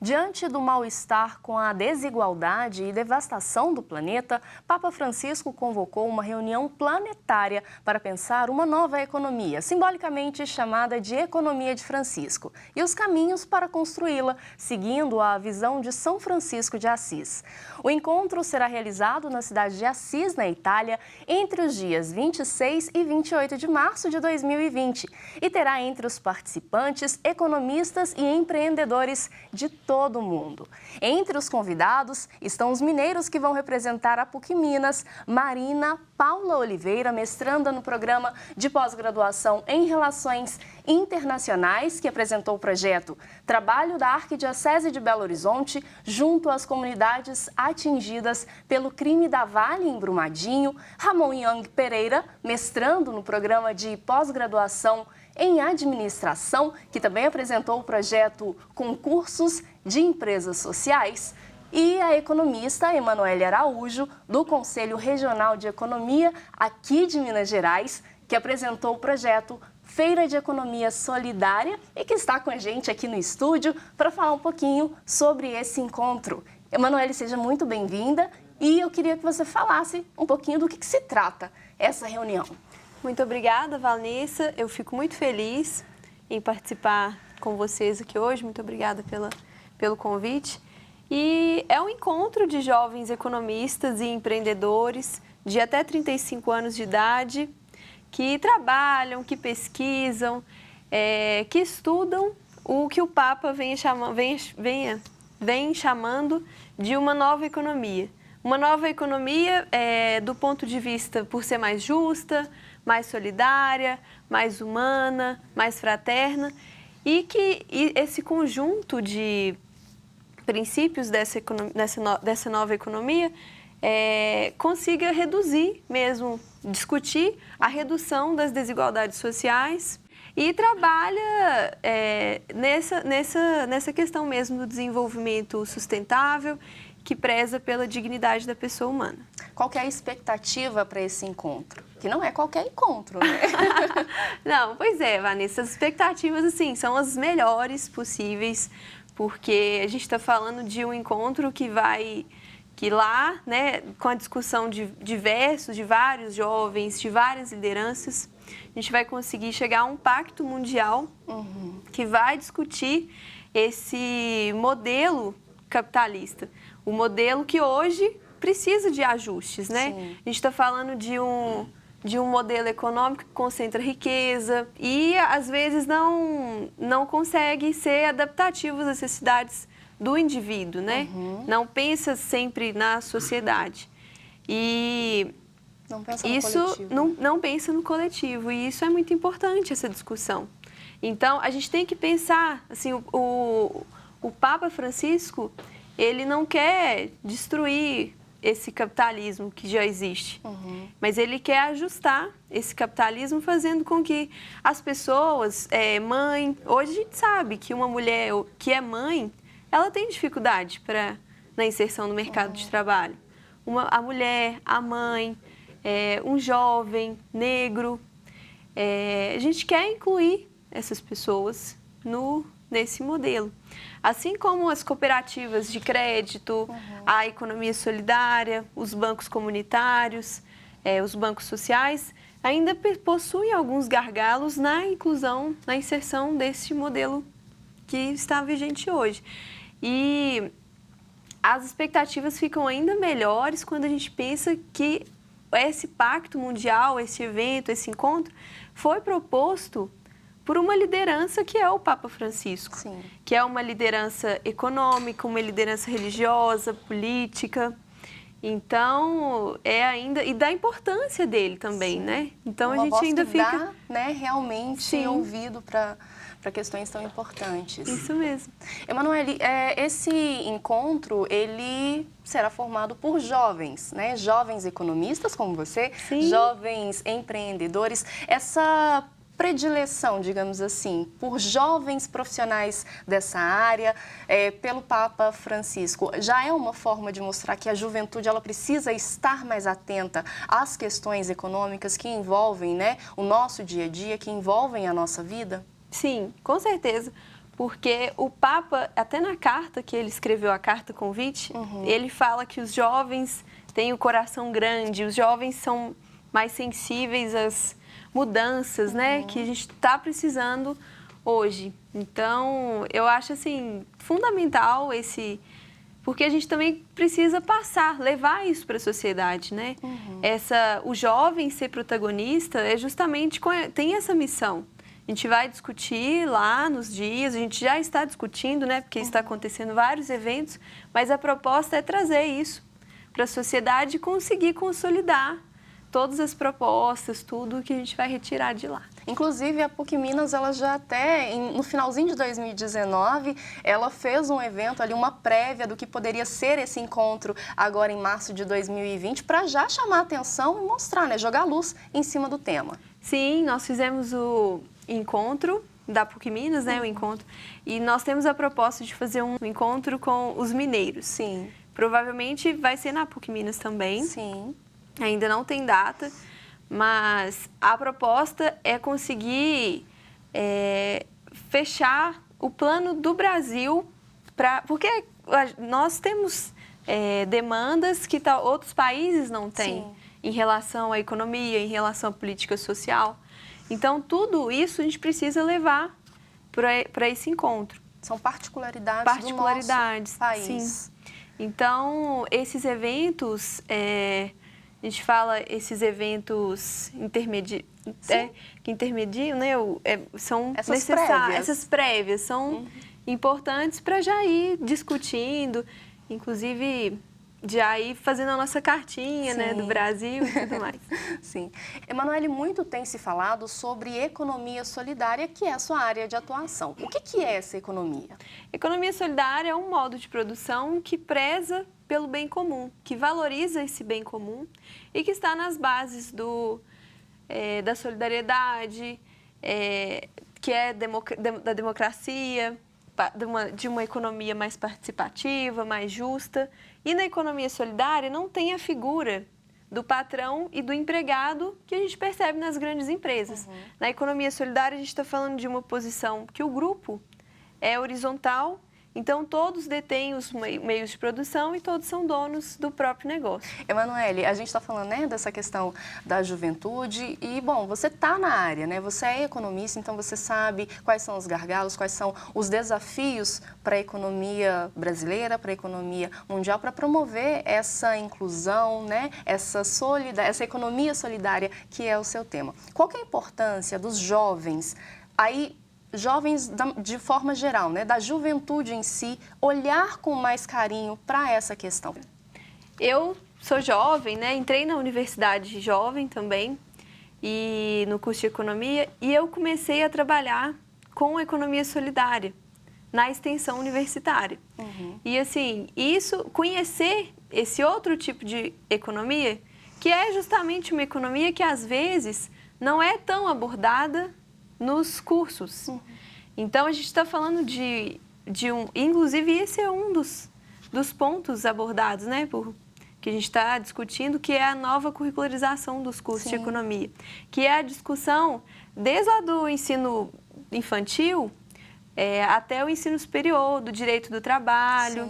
Diante do mal-estar com a desigualdade e devastação do planeta, Papa Francisco convocou uma reunião planetária para pensar uma nova economia, simbolicamente chamada de Economia de Francisco, e os caminhos para construí-la, seguindo a visão de São Francisco de Assis. O encontro será realizado na cidade de Assis, na Itália, entre os dias 26 e 28 de março de 2020, e terá entre os participantes economistas e empreendedores de todo o mundo. Entre os convidados estão os mineiros que vão representar a PUC Minas, Marina Paula Oliveira, mestranda no programa de pós-graduação em Relações Internacionais, que apresentou o projeto Trabalho da Arquidiocese de Belo Horizonte junto às comunidades atingidas pelo crime da Vale em Brumadinho, Ramon Young Pereira, mestrando no programa de pós-graduação em Administração, que também apresentou o projeto Concursos de Empresas Sociais, e a economista Emanuele Araújo, do Conselho Regional de Economia aqui de Minas Gerais, que apresentou o projeto Feira de Economia Solidária e que está com a gente aqui no estúdio para falar um pouquinho sobre esse encontro. Emanuele, seja muito bem-vinda e eu queria que você falasse um pouquinho do que se trata essa reunião. Muito obrigada, Vanessa. Eu fico muito feliz em participar com vocês aqui hoje. Muito obrigada pelo convite. E é um encontro de jovens economistas e empreendedores de até 35 anos de idade que trabalham, que pesquisam, que estudam o que o Papa vem chamando de uma nova economia. Uma nova economia do ponto de vista por ser mais justa, mais solidária, mais humana, mais fraterna, e que esse conjunto de princípios dessa nova economia consiga reduzir mesmo, discutir a redução das desigualdades sociais e trabalha nessa questão mesmo do desenvolvimento sustentável, que preza pela dignidade da pessoa humana. Qual que é a expectativa para esse encontro? Que não é qualquer encontro, né? Não, pois é, Vanessa, as expectativas, assim, são as melhores possíveis, porque a gente está falando de um encontro que lá, né, com a discussão de vários jovens, de várias lideranças, a gente vai conseguir chegar a um pacto mundial que vai discutir esse modelo capitalista, o modelo que hoje precisa de ajustes, né? Sim. A gente está falando de um modelo econômico que concentra riqueza e, às vezes, não consegue ser adaptativo às necessidades do indivíduo, né? Não pensa sempre na sociedade. E não pensa no coletivo. Não pensa no coletivo. E isso é muito importante, essa discussão. Então, a gente tem que pensar, assim, o Papa Francisco, ele não quer destruir esse capitalismo que já existe, mas ele quer ajustar esse capitalismo fazendo com que as pessoas, hoje a gente sabe que uma mulher que é mãe, ela tem dificuldade na inserção no mercado de trabalho. A mulher, a mãe, um jovem negro, a gente quer incluir essas pessoas nesse modelo. Assim como as cooperativas de crédito, a economia solidária, os bancos comunitários, os bancos sociais, ainda possuem alguns gargalos na inclusão, na inserção desse modelo que está vigente hoje. E as expectativas ficam ainda melhores quando a gente pensa que esse pacto mundial, esse evento, esse encontro, foi proposto por uma liderança que é o Papa Francisco, Sim. que é uma liderança econômica, uma liderança religiosa, política. Então, e da importância dele também, Sim. né? Então, uma a gente ainda fica... Dá, né, realmente Sim. ouvido para questões tão importantes. Isso mesmo. Emanuele, esse encontro, ele será formado por jovens, né? Jovens economistas como você, Sim. jovens empreendedores. Essa predileção, digamos assim, por jovens profissionais dessa área, pelo Papa Francisco, já é uma forma de mostrar que a juventude ela precisa estar mais atenta às questões econômicas que envolvem, né, o nosso dia a dia, que envolvem a nossa vida? Sim, com certeza. Porque o Papa, até na carta que ele escreveu, a carta convite, ele fala que os jovens têm o coração grande, os jovens são mais sensíveis às mudanças, né, que a gente está precisando hoje. Então, eu acho, assim, fundamental porque a gente também precisa levar isso para a sociedade, né? O jovem ser protagonista é justamente, tem essa missão. A gente vai discutir lá nos dias, a gente já está discutindo, né? Porque está acontecendo vários eventos, mas a proposta é trazer isso para a sociedade e conseguir consolidar todas as propostas, tudo que a gente vai retirar de lá. Inclusive, a PUC Minas, ela já até, no finalzinho de 2019, ela fez um evento ali, uma prévia do que poderia ser esse encontro agora em março de 2020, para já chamar a atenção e mostrar, né? Jogar luz em cima do tema. Sim, nós fizemos o encontro da PUC Minas, né, o encontro, e nós temos a proposta de fazer um encontro com os mineiros. Sim. Provavelmente vai ser na PUC Minas também. Sim. Ainda não tem data, mas a proposta é conseguir fechar o plano do Brasil, porque nós temos demandas que outros países não têm. Sim. Em relação à economia, em relação à política social. Então, tudo isso a gente precisa levar para esse encontro. São particularidades do nosso país. Sim. Então, esses eventos, a gente fala esses eventos que intermediam, né? São necessários. Essas prévias são importantes para já ir discutindo, inclusive já ir fazendo a nossa cartinha, né, do Brasil e tudo mais. Sim. Emanuele, muito tem se falado sobre economia solidária, que é a sua área de atuação. O que é essa economia? Economia solidária é um modo de produção que preza pelo bem comum, que valoriza esse bem comum e que está nas bases da solidariedade, que é da democracia, de uma economia mais participativa, mais justa. E na economia solidária não tem a figura do patrão e do empregado que a gente percebe nas grandes empresas. Na economia solidária a gente está falando de uma posição que o grupo é horizontal, então todos detêm os meios de produção e todos são donos do próprio negócio. Emanuele, a gente está falando, né, dessa questão da juventude e, bom, você está na área, né? Você é economista, então você sabe quais são os gargalos, quais são os desafios para a economia brasileira, para a economia mundial, para promover essa inclusão, né? Essa economia solidária que é o seu tema. Qual que é a importância dos jovens jovens de forma geral, né, da juventude em si, olhar com mais carinho para essa questão? Eu sou jovem, né, entrei na universidade jovem também, e no curso de economia, e eu comecei a trabalhar com economia solidária na extensão universitária. E assim, conhecer esse outro tipo de economia, que é justamente uma economia que às vezes não é tão abordada nos cursos. Então, a gente está falando inclusive, esse é um dos pontos abordados, né, que a gente está discutindo, que é a nova curricularização dos cursos de economia, que é a discussão desde o ensino infantil até o ensino superior, do direito do trabalho.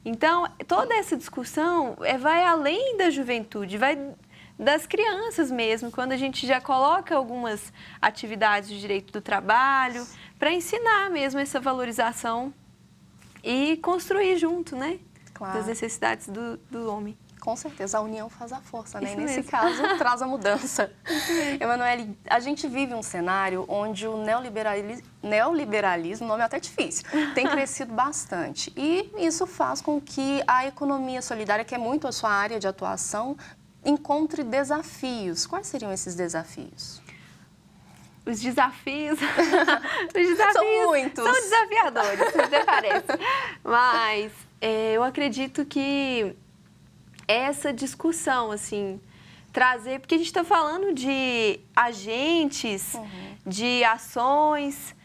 Então, toda essa discussão vai além da juventude, vai das crianças mesmo, quando a gente já coloca algumas atividades de direito do trabalho, para ensinar mesmo essa valorização e construir junto, né? Claro. Das necessidades do homem. Com certeza, a união faz a força, né? Nesse caso, traz a mudança. Emanuele, a gente vive um cenário onde o neoliberalismo, nome é até difícil, tem crescido bastante. E isso faz com que a economia solidária, que é muito a sua área de atuação, encontre desafios. Quais seriam esses desafios? Os desafios são muitos. São desafiadores, até parece. Mas eu acredito que essa discussão, assim, trazer... Porque a gente está falando de agentes de ações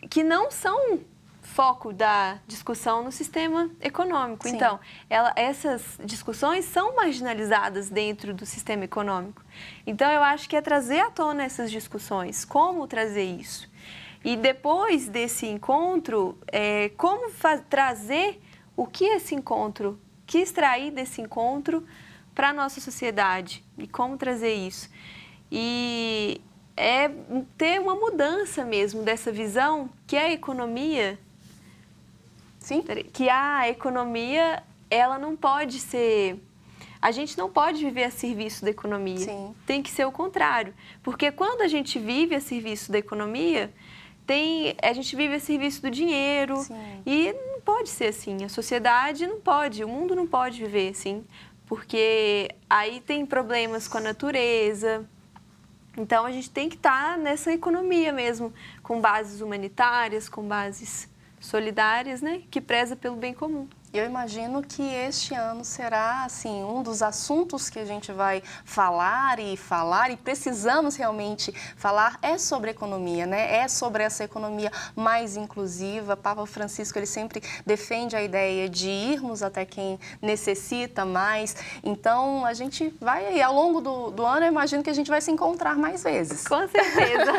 que não são foco da discussão no sistema econômico. Sim. Então, essas discussões são marginalizadas dentro do sistema econômico. Então, eu acho que é trazer à tona essas discussões, como trazer isso. E depois desse encontro, como trazer o que esse encontro, que extrair desse encontro para a nossa sociedade e como trazer isso. E é ter uma mudança mesmo dessa visão que a economia... Sim. Que a economia, ela não pode ser... A gente não pode viver a serviço da economia. Sim. Tem que ser o contrário. Porque quando a gente vive a serviço da economia, a gente vive a serviço do dinheiro. Sim. E não pode ser assim. A sociedade não pode, o mundo não pode viver assim. Porque aí tem problemas com a natureza. Então, a gente tem que estar nessa economia mesmo, com bases humanitárias, com bases solidárias, né, que preza pelo bem comum. Eu imagino que este ano será, assim, um dos assuntos que a gente vai falar e precisamos realmente falar sobre economia, né? É sobre essa economia mais inclusiva. Papa Francisco, ele sempre defende a ideia de irmos até quem necessita mais. Então, a gente vai, ao longo do ano, eu imagino que a gente vai se encontrar mais vezes. Com certeza.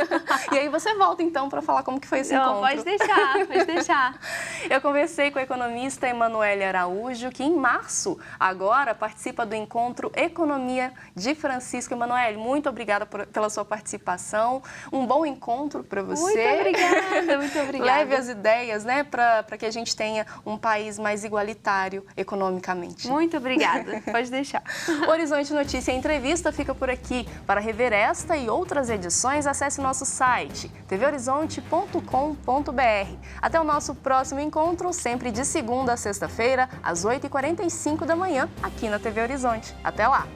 E aí você volta, então, para falar como que foi esse encontro. Pode deixar, pode deixar. Eu conversei com a economista Emanuele Araújo, que em março, agora, participa do encontro Economia de Francisco. Emanuele, muito obrigada pela sua participação. Um bom encontro para você. Muito obrigada, muito obrigada. Leve as ideias, né, para que a gente tenha um país mais igualitário economicamente. Muito obrigada, pode deixar. Horizonte Notícia Entrevista fica por aqui. Para rever esta e outras edições, acesse nosso site tvhorizonte.com.br. Até o nosso próximo encontro, sempre de segunda a sexta-feira, às 8h45 da manhã, aqui na TV Horizonte. Até lá!